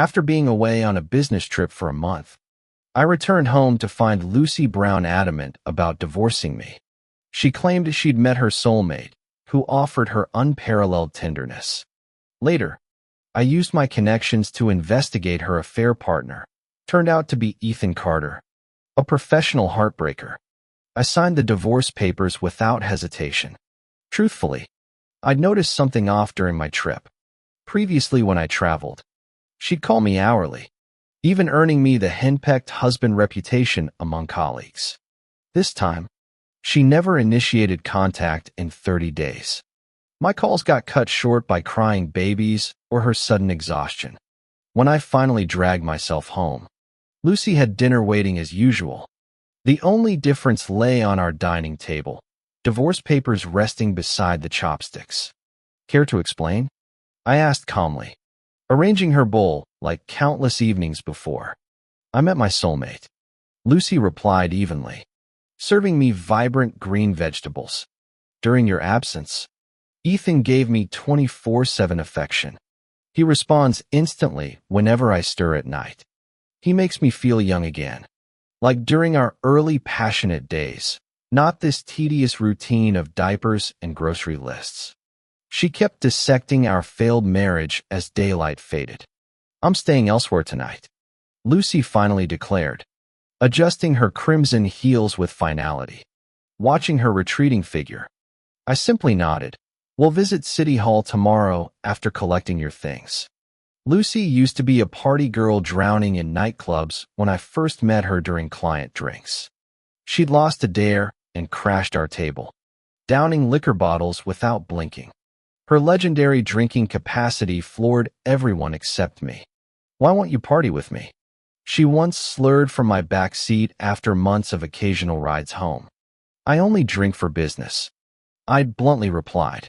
After being away on a business trip for a month, I returned home to find Lucy Brown adamant about divorcing me. She claimed she'd met her soulmate, who offered her unparalleled tenderness. Later, I used my connections to investigate her affair partner. Turned out to be Ethan Carter, a professional heartbreaker. I signed the divorce papers without hesitation. Truthfully, I'd noticed something off during my trip. Previously, when I traveled, she'd call me hourly, even earning me the henpecked husband reputation among colleagues. This time, she never initiated contact in 30 days. My calls got cut short by crying babies or her sudden exhaustion. When I finally dragged myself home, Lucy had dinner waiting as usual. The only difference lay on our dining table, divorce papers resting beside the chopsticks. Care to explain? I asked calmly, arranging her bowl like countless evenings before. I met my soulmate. Lucy replied evenly, serving me vibrant green vegetables. During your absence, Ethan gave me 24/7 affection. He responds instantly whenever I stir at night. He makes me feel young again, like during our early passionate days, not this tedious routine of diapers and grocery lists. She kept dissecting our failed marriage as daylight faded. I'm staying elsewhere tonight, Lucy finally declared, adjusting her crimson heels with finality. Watching her retreating figure, I simply nodded. We'll visit City Hall tomorrow after collecting your things. Lucy used to be a party girl drowning in nightclubs when I first met her during client drinks. She'd lost a dare and crashed our table, downing liquor bottles without blinking. Her legendary drinking capacity floored everyone except me. Why won't you party with me? She once slurred from my back seat after months of occasional rides home. I only drink for business, I'd bluntly replied.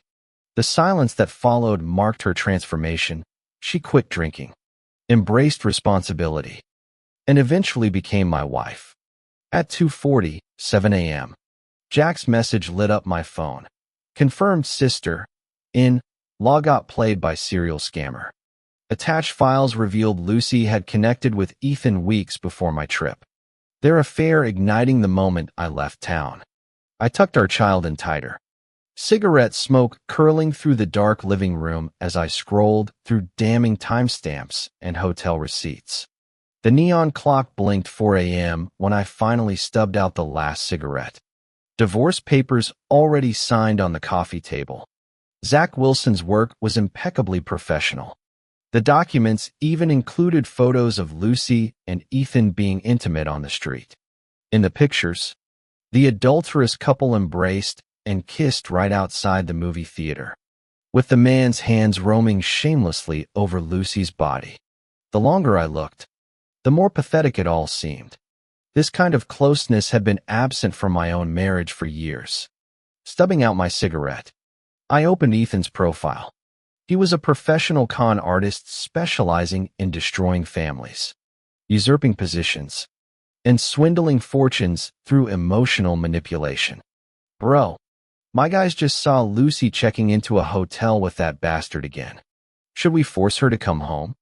The silence that followed marked her transformation. She quit drinking, embraced responsibility, and eventually became my wife. At 2:47 a.m., Jack's message lit up my phone. Confirmed sister, in, logout played by serial scammer. Attached files revealed Lucy had connected with Ethan weeks before my trip, their affair igniting the moment I left town. I tucked our child in tighter, cigarette smoke curling through the dark living room as I scrolled through damning timestamps and hotel receipts. The neon clock blinked 4 a.m. when I finally stubbed out the last cigarette. Divorce papers already signed on the coffee table. Zach Wilson's work was impeccably professional. The documents even included photos of Lucy and Ethan being intimate on the street. In the pictures, the adulterous couple embraced and kissed right outside the movie theater, with the man's hands roaming shamelessly over Lucy's body. The longer I looked, the more pathetic it all seemed. This kind of closeness had been absent from my own marriage for years. Stubbing out my cigarette, I opened Ethan's profile. He was a professional con artist specializing in destroying families, usurping positions, and swindling fortunes through emotional manipulation. Bro, my guys just saw Lucy checking into a hotel with that bastard again. Should we force her to come home?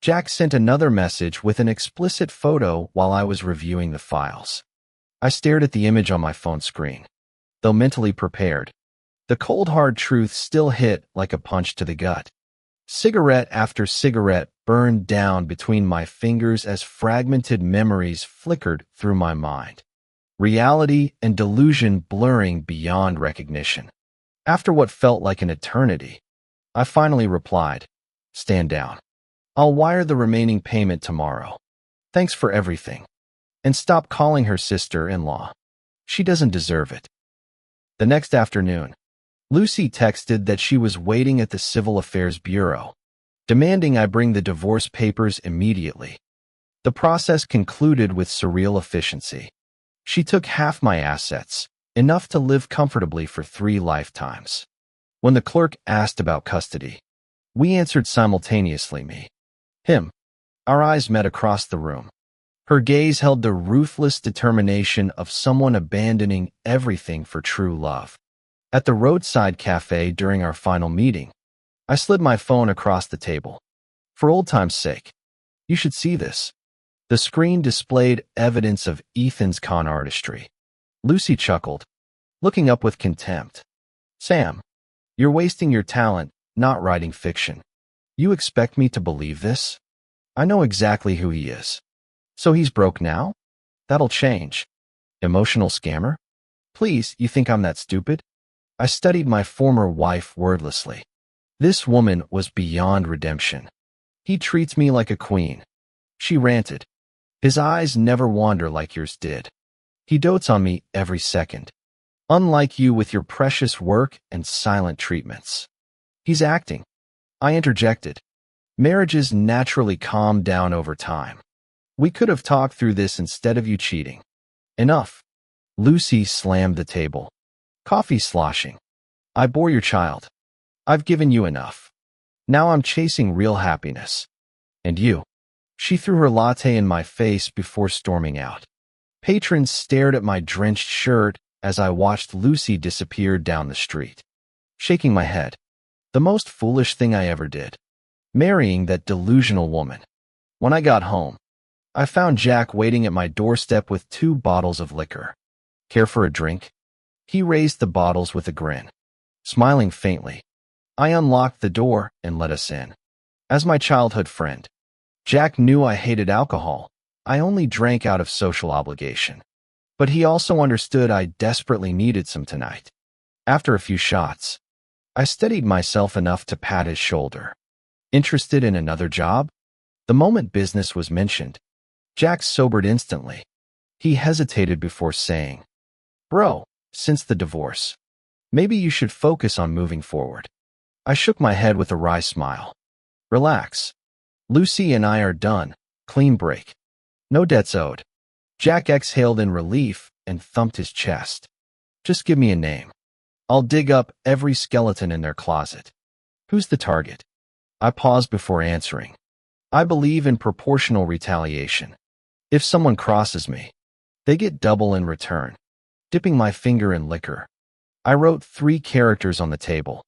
Jack sent another message with an explicit photo while I was reviewing the files. I stared at the image on my phone screen. Though mentally prepared, the cold hard truth still hit like a punch to the gut. Cigarette after cigarette burned down between my fingers as fragmented memories flickered through my mind. Reality and delusion blurring beyond recognition. After what felt like an eternity, I finally replied, "Stand down. I'll wire the remaining payment tomorrow. Thanks for everything. And stop calling her sister-in-law. She doesn't deserve it." The next afternoon, Lucy texted that she was waiting at the Civil Affairs Bureau, demanding I bring the divorce papers immediately. The process concluded with surreal efficiency. She took half my assets, enough to live comfortably for 3 lifetimes. When the clerk asked about custody, we answered simultaneously, me, him. Our eyes met across the room. Her gaze held the ruthless determination of someone abandoning everything for true love. At the roadside cafe during our final meeting, I slid my phone across the table. For old time's sake, You should see this. The screen displayed evidence of Ethan's con artistry. Lucy chuckled, looking up with contempt. Sam, you're wasting your talent, not writing fiction. You expect me to believe this? I know exactly who he is. So he's broke now? That'll change. Emotional scammer? Please, you think I'm that stupid? I studied my former wife wordlessly. This woman was beyond redemption. He treats me like a queen. She ranted. His eyes never wander like yours did. He dotes on me every second. Unlike you with your precious work and silent treatments. He's acting. I interjected. Marriages naturally calm down over time. We could have talked through this instead of you cheating. Enough. Lucy slammed the table. Coffee sloshing. I bore your child. I've given you enough. Now I'm chasing real happiness. And you. She threw her latte in my face before storming out. Patrons stared at my drenched shirt as I watched Lucy disappear down the street. Shaking my head. The most foolish thing I ever did. Marrying that delusional woman. When I got home, I found Jack waiting at my doorstep with 2 bottles of liquor. Care for a drink? He raised the bottles with a grin. Smiling faintly, I unlocked the door and let us in. As my childhood friend, Jack knew I hated alcohol. I only drank out of social obligation. But he also understood I desperately needed some tonight. After a few shots, I steadied myself enough to pat his shoulder. Interested in another job? The moment business was mentioned, Jack sobered instantly. He hesitated before saying, Bro, since the divorce, maybe you should focus on moving forward. I shook my head with a wry smile. Relax. Lucy and I are done. Clean break. No debts owed. Jack exhaled in relief and thumped his chest. Just give me a name. I'll dig up every skeleton in their closet. Who's the target? I paused before answering. I believe in proportional retaliation. If someone crosses me, they get double in return. Dipping my finger in liquor, I wrote 3 characters on the table.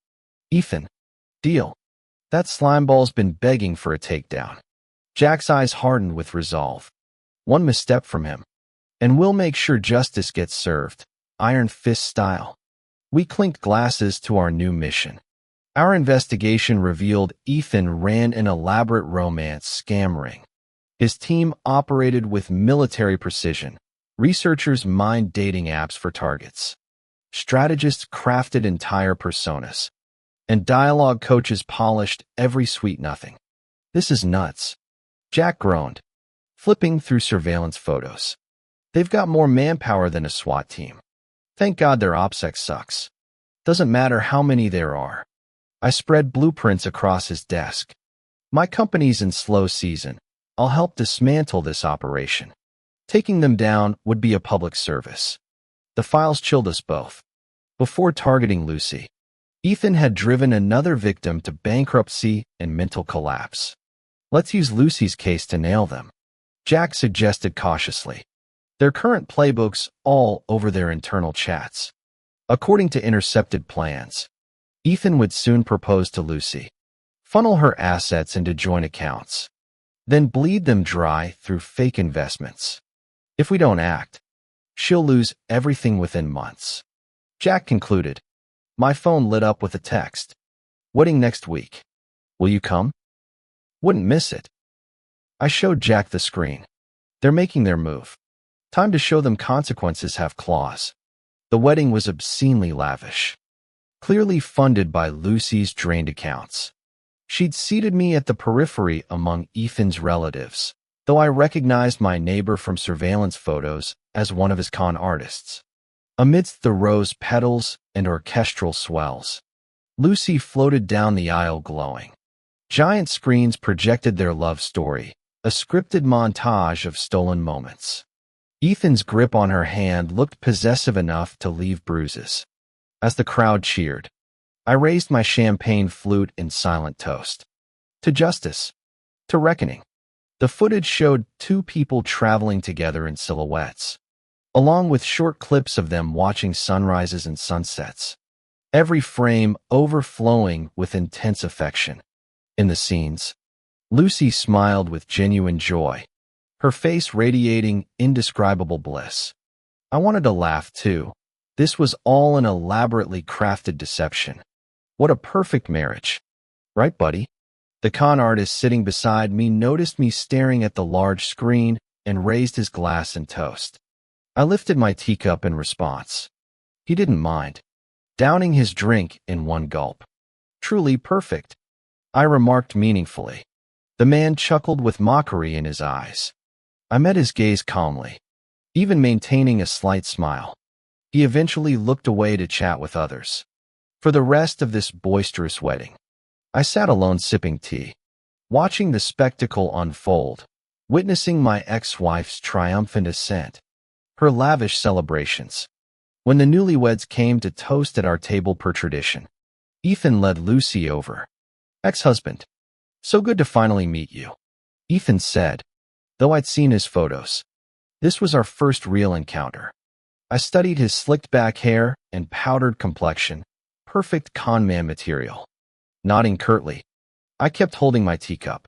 Ethan. Deal. That slimeball's been begging for a takedown. Jack's eyes hardened with resolve. One misstep from him, and we'll make sure justice gets served, iron fist style. We clinked glasses to our new mission. Our investigation revealed Ethan ran an elaborate romance scam ring. His team operated with military precision. Researchers mined dating apps for targets. Strategists crafted entire personas. And dialogue coaches polished every sweet nothing. This is nuts. Jack groaned, flipping through surveillance photos. They've got more manpower than a SWAT team. Thank God their OPSEC sucks. Doesn't matter how many there are. I spread blueprints across his desk. My company's in slow season. I'll help dismantle this operation. Taking them down would be a public service. The files chilled us both. Before targeting Lucy, Ethan had driven another victim to bankruptcy and mental collapse. Let's use Lucy's case to nail them, Jack suggested cautiously. Their current playbooks all over their internal chats. According to intercepted plans, Ethan would soon propose to Lucy, funnel her assets into joint accounts, then bleed them dry through fake investments. If we don't act, she'll lose everything within months. Jack concluded. My phone lit up with a text. Wedding next week. Will you come? Wouldn't miss it. I showed Jack the screen. They're making their move. Time to show them consequences have claws. The wedding was obscenely lavish. Clearly funded by Lucy's drained accounts. She'd seated me at the periphery among Ethan's relatives, though I recognized my neighbor from surveillance photos as one of his con artists. Amidst the rose petals and orchestral swells, Lucy floated down the aisle glowing. Giant screens projected their love story, a scripted montage of stolen moments. Ethan's grip on her hand looked possessive enough to leave bruises. As the crowd cheered, I raised my champagne flute in silent toast. To justice. To reckoning. The footage showed 2 people traveling together in silhouettes, along with short clips of them watching sunrises and sunsets, every frame overflowing with intense affection. In the scenes, Lucy smiled with genuine joy, her face radiating indescribable bliss. I wanted to laugh too. This was all an elaborately crafted deception. What a perfect marriage. Right, buddy? The con artist sitting beside me noticed me staring at the large screen and raised his glass and toast. I lifted my teacup in response. He didn't mind, downing his drink in one gulp. Truly perfect, I remarked meaningfully. The man chuckled with mockery in his eyes. I met his gaze calmly, even maintaining a slight smile. He eventually looked away to chat with others. For the rest of this boisterous wedding, I sat alone sipping tea, watching the spectacle unfold, witnessing my ex-wife's triumphant ascent, her lavish celebrations. When the newlyweds came to toast at our table per tradition, Ethan led Lucy over. "Ex-husband, so good to finally meet you," Ethan said, though I'd seen his photos. This was our first real encounter. I studied his slicked back hair and powdered complexion, perfect conman material. Nodding curtly, I kept holding my teacup.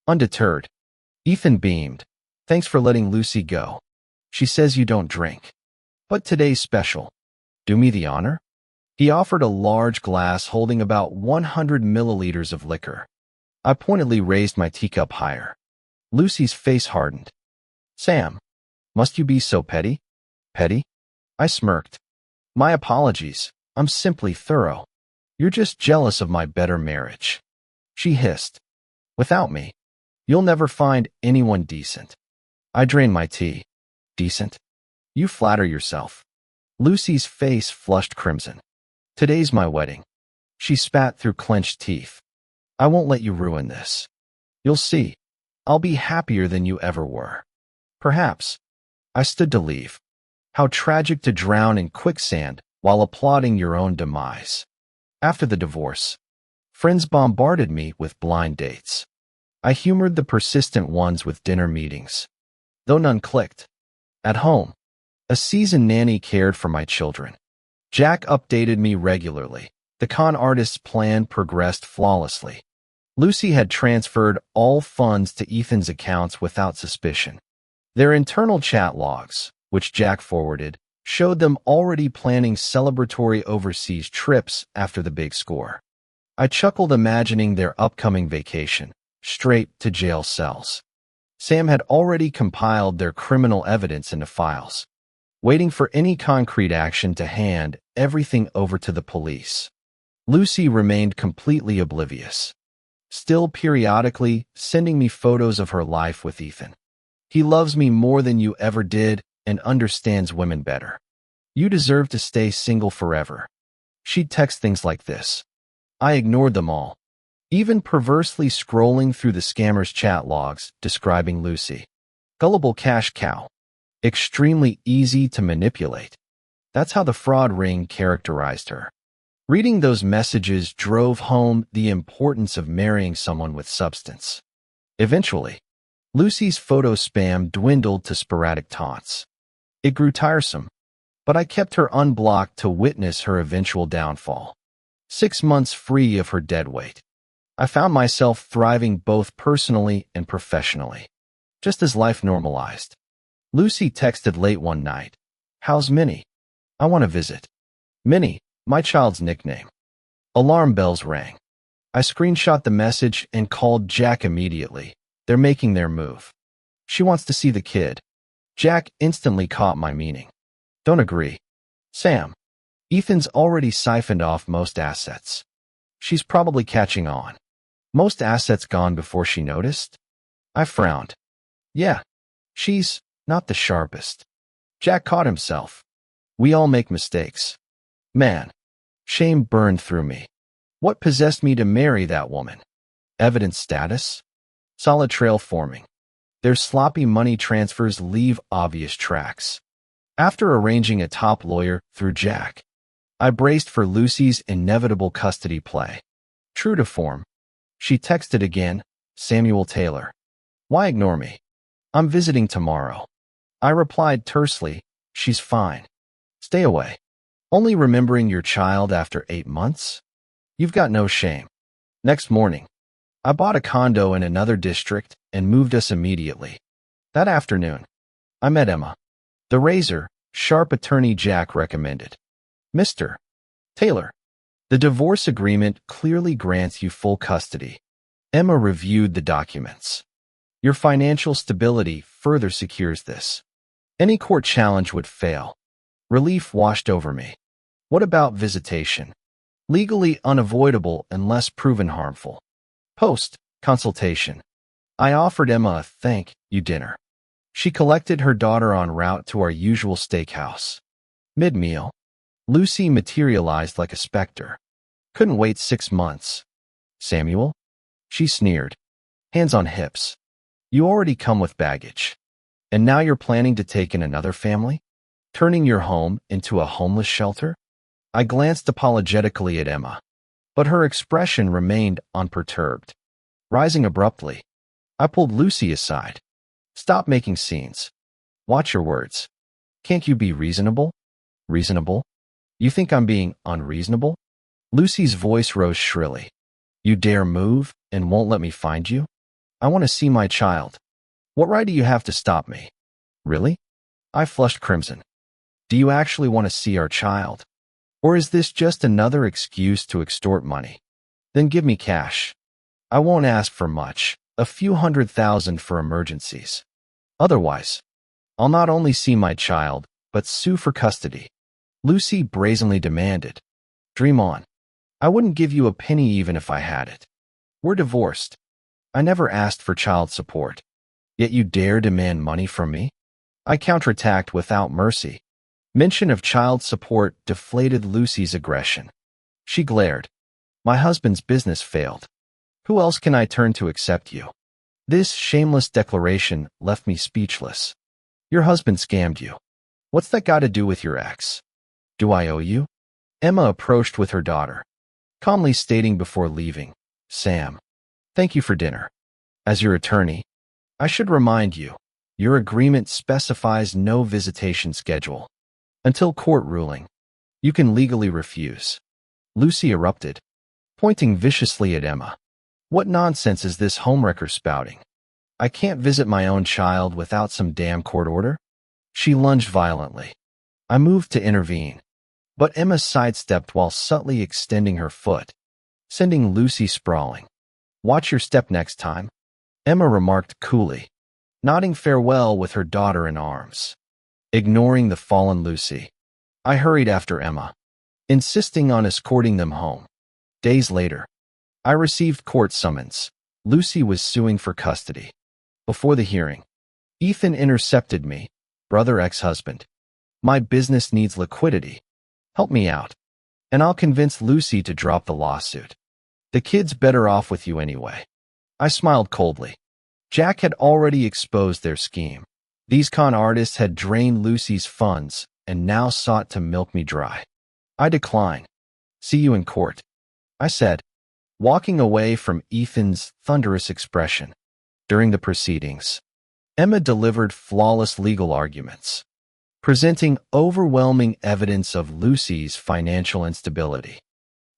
Undeterred, Ethan beamed. "Thanks for letting Lucy go. She says you don't drink. But today's special. Do me the honor?" He offered a large glass holding about 100 milliliters of liquor. I pointedly raised my teacup higher. Lucy's face hardened. "Sam, must you be so petty?" "Petty?" I smirked. "My apologies. I'm simply thorough. You're just jealous of my better marriage." She hissed. "Without me, you'll never find anyone decent." I drained my tea. "Decent? You flatter yourself." Lucy's face flushed crimson. "Today's my wedding." She spat through clenched teeth. "I won't let you ruin this. You'll see. I'll be happier than you ever were." "Perhaps." I stood to leave. How tragic to drown in quicksand while applauding your own demise. After the divorce, friends bombarded me with blind dates. I humored the persistent ones with dinner meetings, though none clicked. At home, a seasoned nanny cared for my children. Jack updated me regularly. The con artist's plan progressed flawlessly. Lucy had transferred all funds to Ethan's accounts without suspicion. Their internal chat logs, which Jack forwarded, showed them already planning celebratory overseas trips after the big score. I chuckled imagining their upcoming vacation, straight to jail cells. Sam had already compiled their criminal evidence into files, waiting for any concrete action to hand everything over to the police. Lucy remained completely oblivious, still periodically sending me photos of her life with Ethan. "He loves me more than you ever did and understands women better. You deserve to stay single forever." She'd text things like this. I ignored them all, even perversely scrolling through the scammer's chat logs describing Lucy. Gullible cash cow. Extremely easy to manipulate. That's how the fraud ring characterized her. Reading those messages drove home the importance of marrying someone with substance. Eventually, Lucy's photo spam dwindled to sporadic taunts. It grew tiresome, but I kept her unblocked to witness her eventual downfall. 6 months free of her deadweight, I found myself thriving both personally and professionally. Just as life normalized, Lucy texted late one night, "How's Minnie? I want to visit." Minnie, my child's nickname. Alarm bells rang. I screenshot the message and called Jack immediately. They're making their move. "She wants to see the kid." Jack instantly caught my meaning. "Don't agree." "Sam, Ethan's already siphoned off most assets. She's probably catching on." "Most assets gone before she noticed?" I frowned. "Yeah, she's not the sharpest." Jack caught himself. "We all make mistakes." Man, shame burned through me. What possessed me to marry that woman? Evidence status? Solid trail forming. Their sloppy money transfers leave obvious tracks. After arranging a top lawyer through Jack, I braced for Lucy's inevitable custody play. True to form, she texted again, "Samuel Taylor. Why ignore me? I'm visiting tomorrow." I replied tersely, "She's fine. Stay away. Only remembering your child after 8 months? You've got no shame." Next morning, I bought a condo in another district and moved us immediately. That afternoon, I met Emma. The razor-sharp attorney Jack recommended. Mr. Taylor, the divorce agreement clearly grants you full custody. Emma reviewed the documents. Your financial stability further secures this. Any court challenge would fail. Relief washed over me. What about visitation? Legally unavoidable unless proven harmful. Post-consultation, I offered Emma a thank you dinner. She collected her daughter en route to our usual steakhouse. Mid-meal, Lucy materialized like a specter. Couldn't wait 6 months. Samuel? She sneered, hands on hips. You already come with baggage. And now you're planning to take in another family? Turning your home into a homeless shelter? I glanced apologetically at Emma, but her expression remained unperturbed. Rising abruptly, I pulled Lucy aside. Stop making scenes. Watch your words. Can't you be reasonable? Reasonable? You think I'm being unreasonable? Lucy's voice rose shrilly. You dare move and won't let me find you? I want to see my child. What right do you have to stop me? Really? I flushed crimson. Do you actually want to see our child? Or is this just another excuse to extort money? Then give me cash. I won't ask for much, a few $100,000 for emergencies. Otherwise, I'll not only see my child, but sue for custody. Lucy brazenly demanded. Dream on. I wouldn't give you a penny even if I had it. We're divorced. I never asked for child support. Yet you dare demand money from me? I counterattacked without mercy. Mention of child support deflated Lucy's aggression. She glared. My husband's business failed. Who else can I turn to accept you? This shameless declaration left me speechless. Your husband scammed you. What's that got to do with your ex? Do I owe you? Emma approached with her daughter, calmly stating before leaving, Sam, thank you for dinner. As your attorney, I should remind you, your agreement specifies no visitation schedule. Until court ruling, you can legally refuse. Lucy erupted, pointing viciously at Emma. What nonsense is this homewrecker spouting? I can't visit my own child without some damn court order? She lunged violently. I moved to intervene, but Emma sidestepped while subtly extending her foot, sending Lucy sprawling. Watch your step next time, Emma remarked coolly, nodding farewell with her daughter in arms. Ignoring the fallen Lucy, I hurried after Emma, insisting on escorting them home. Days later, I received court summons. Lucy was suing for custody. Before the hearing, Ethan intercepted me, brother ex-husband. My business needs liquidity. Help me out, and I'll convince Lucy to drop the lawsuit. The kid's better off with you anyway. I smiled coldly. Jack had already exposed their scheme. These con artists had drained Lucy's funds and now sought to milk me dry. I declined. See you in court, I said, walking away from Ethan's thunderous expression. During the proceedings, Emma delivered flawless legal arguments, presenting overwhelming evidence of Lucy's financial instability.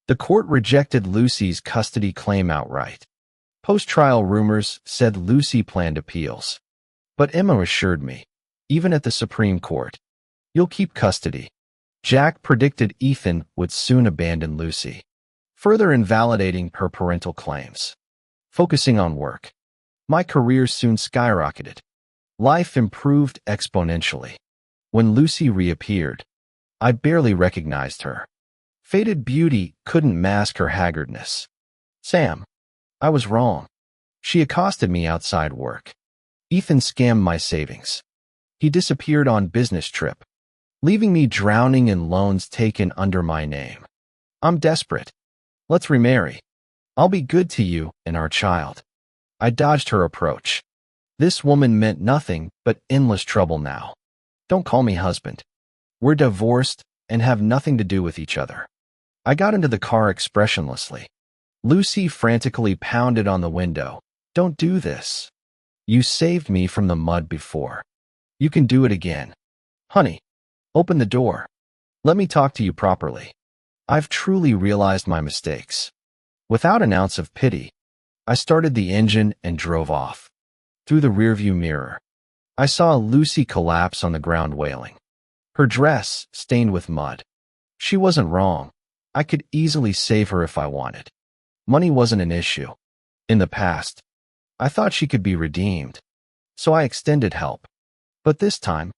The court rejected Lucy's custody claim outright. Post-trial rumors said Lucy planned appeals. But Emma assured me, even at the Supreme Court, you'll keep custody. Jack predicted Ethan would soon abandon Lucy, further invalidating her parental claims. Focusing on work, my career soon skyrocketed. Life improved exponentially. When Lucy reappeared, I barely recognized her. Faded beauty couldn't mask her haggardness. Sam, I was wrong. She accosted me outside work. Ethan scammed my savings. He disappeared on business trip, leaving me drowning in loans taken under my name. I'm desperate. Let's remarry. I'll be good to you and our child. I dodged her approach. This woman meant nothing but endless trouble now. Don't call me husband. We're divorced and have nothing to do with each other. I got into the car expressionlessly. Lucy frantically pounded on the window. Don't do this. You saved me from the mud before. You can do it again. Honey, open the door. Let me talk to you properly. I've truly realized my mistakes. Without an ounce of pity, I started the engine and drove off. Through the rearview mirror, I saw Lucy collapse on the ground wailing. Her dress stained with mud. She wasn't wrong. I could easily save her if I wanted. Money wasn't an issue. In the past, I thought she could be redeemed, so I extended help. But this time,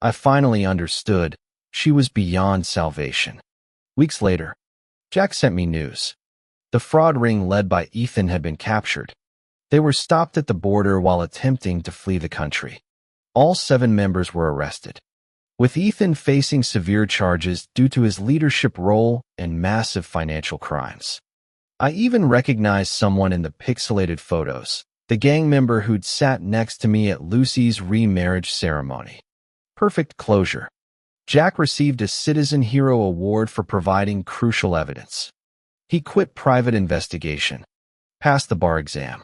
I finally understood she was beyond salvation. Weeks later, Jack sent me news. The fraud ring led by Ethan had been captured. They were stopped at the border while attempting to flee the country. All 7 members were arrested, with Ethan facing severe charges due to his leadership role in massive financial crimes. I even recognized someone in the pixelated photos, the gang member who'd sat next to me at Lucy's remarriage ceremony. Perfect closure. Jack received a Citizen Hero Award for providing crucial evidence. He quit private investigation, passed the bar exam,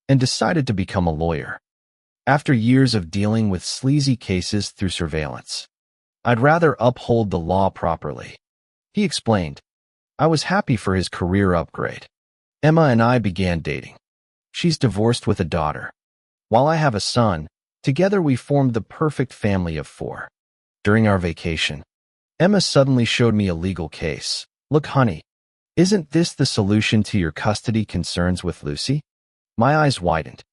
and decided to become a lawyer. After years of dealing with sleazy cases through surveillance, I'd rather uphold the law properly. He explained. I was happy for his career upgrade. Emma and I began dating. She's divorced with a daughter. While I have a son, together we formed the perfect family of 4. During our vacation, Emma suddenly showed me a legal case. Look, honey, isn't this the solution to your custody concerns with Lucy? My eyes widened.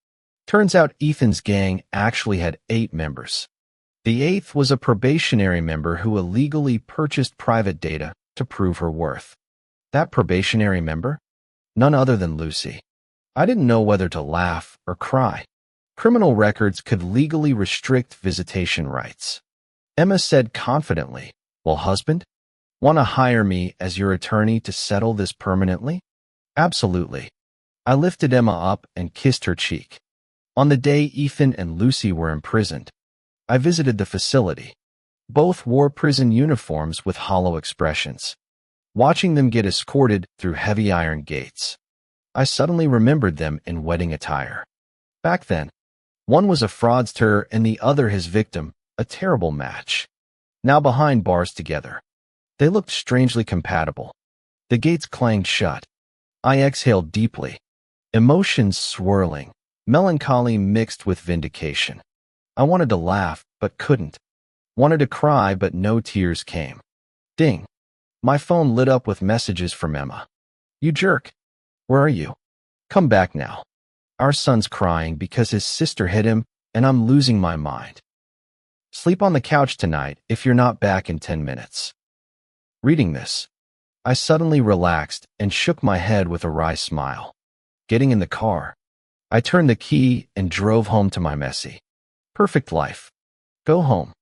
Turns out Ethan's gang actually had 8 members. The 8th was a probationary member who illegally purchased private data to prove her worth. That probationary member? None other than Lucy. I didn't know whether to laugh or cry. Criminal records could legally restrict visitation rights. Emma said confidently, "Well, husband, want to hire me as your attorney to settle this permanently?" Absolutely. I lifted Emma up and kissed her cheek. On the day Ethan and Lucy were imprisoned, I visited the facility. Both wore prison uniforms with hollow expressions. Watching them get escorted through heavy iron gates, I suddenly remembered them in wedding attire. Back then, one was a fraudster and the other his victim, a terrible match. Now behind bars together, they looked strangely compatible. The gates clanged shut. I exhaled deeply, emotions swirling, melancholy mixed with vindication. I wanted to laugh, but couldn't. Wanted to cry, but no tears came. Ding. My phone lit up with messages from Emma. You jerk. Where are you? Come back now. Our son's crying because his sister hit him, and I'm losing my mind. Sleep on the couch tonight if you're not back in 10 minutes. Reading this, I suddenly relaxed and shook my head with a wry smile. Getting in the car, I turned the key and drove home to my messy, perfect life. Go home.